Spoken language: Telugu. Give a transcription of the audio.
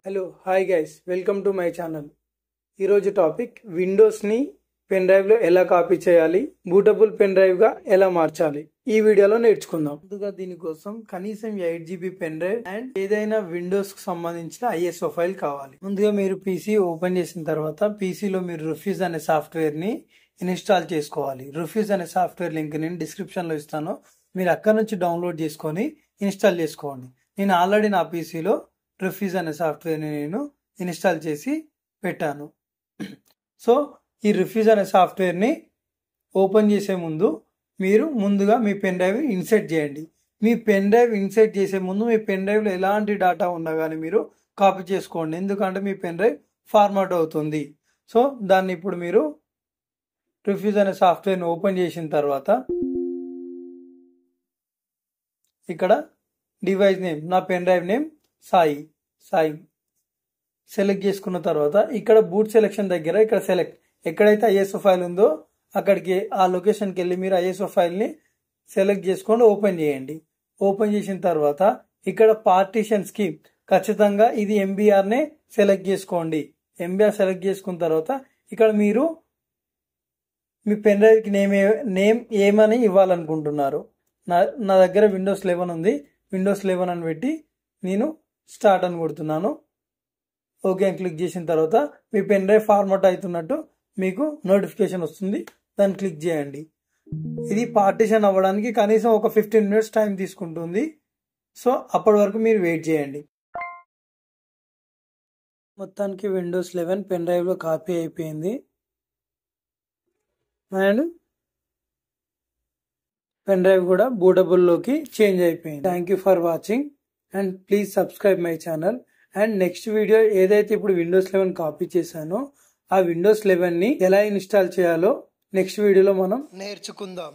Hello hi guys, welcome to my channel. ఈరోజు టాపిక్ విండోస్ని పెన్ డ్రైవ్లో ఎలా కాపీ చేయాలి, బూటబుల్ పెన్ డ్రైవ్గా ఎలా మార్చాలి ఈ వీడియోలో నేర్చుకుందాం. ముందుగా దీనికోసం కనీసం 8 GB పెన్ డ్రైవ్ అండ్ ఏదైనా విండోస్కి సంబంధించిన ISO ఫైల్ కావాలి. ముందుగా మీరు PC ఓపెన్ చేసిన తర్వాత PCలో మీరు రుఫ్యూజ్ అనే సాఫ్ట్వేర్ని ఇన్స్టాల్ చేసుకోవాలి. రుఫ్యూజ్ అనే సాఫ్ట్వేర్ లింక్ నేను డిస్క్రిప్షన్లో ఇస్తాను, మీరు అక్కడ నుంచి డౌన్లోడ్ చేసుకొని ఇన్స్టాల్ చేసుకోండి. నేను ఆల్రెడీ నా PCలో రుఫ్యూజ్ అనే సాఫ్ట్వేర్ని నేను ఇన్స్టాల్ చేసి పెట్టాను. సో ఈ రుఫ్యూజ్ అనే సాఫ్ట్వేర్ని ఓపెన్ చేసే ముందు మీరు ముందుగా మీ పెన్ డ్రైవ్ ఇన్సర్ట్ చేయండి. మీ పెన్ డ్రైవ్ ఇన్సర్ట్ చేసే ముందు మీ పెన్ డ్రైవ్లో ఎలాంటి డేటా ఉన్నా కానీ మీరు కాపీ చేసుకోండి, ఎందుకంటే మీ పెన్ డ్రైవ్ ఫార్మాట్ అవుతుంది. సో దాన్ని ఇప్పుడు మీరు రుఫ్యూజ్ అనే సాఫ్ట్వేర్ని ఓపెన్ చేసిన తర్వాత ఇక్కడ డివైస్ నేమ్, నా pen drive name Sai select చేసుకున్న తర్వాత ఇక్కడ బూట్ సెలెక్షన్ దగ్గర ఇక్కడ సెలెక్ట్, ఎక్కడైతే ISO ఫైల్ ఉందో అక్కడికి ఆ లొకేషన్కి వెళ్ళి మీరు ISO ఫైల్ని సెలెక్ట్ చేసుకొని ఓపెన్ చేయండి. ఓపెన్ చేసిన తర్వాత ఇక్కడ పార్టీషన్ స్కీమ్, ఖచ్చితంగా ఇది MBRనే సెలెక్ట్ చేసుకోండి. MBR సెలెక్ట్ చేసుకున్న తర్వాత ఇక్కడ మీరు మీ పెన్ డ్రైవ్కి నేమ్ ఏమని ఇవ్వాలనుకుంటున్నారు. నా దగ్గర Windows 11 ఉంది, Windows 11 అని పెట్టి నేను స్టార్ట్ అని కొడుతున్నాను. ఓకే అని క్లిక్ చేసిన తర్వాత మీ పెన్ డ్రైవ్ ఫార్మాట్ అవుతున్నట్టు మీకు నోటిఫికేషన్ వస్తుంది, దాన్ని క్లిక్ చేయండి. ఇది పార్టిషన్ అవ్వడానికి కనీసం ఒక 15 minutes టైం తీసుకుంటుంది. సో అప్పటి వరకు మీరు వెయిట్ చేయండి. మొత్తానికి Windows 11 పెన్ డ్రైవ్లో కాపీ అయిపోయింది అండ్ పెన్ డ్రైవ్ కూడా బూటబుల్లోకి చేంజ్ అయిపోయింది. Thank you for watching and please subscribe my channel. And next video ఏదైతే ఇప్పుడు Windows 11 కాపీ చేశానో ఆ Windows 11ని ఎలా ఇన్స్టాల్ చేయాలో నెక్స్ట్ వీడియోలో మనం నేర్చుకుందాం.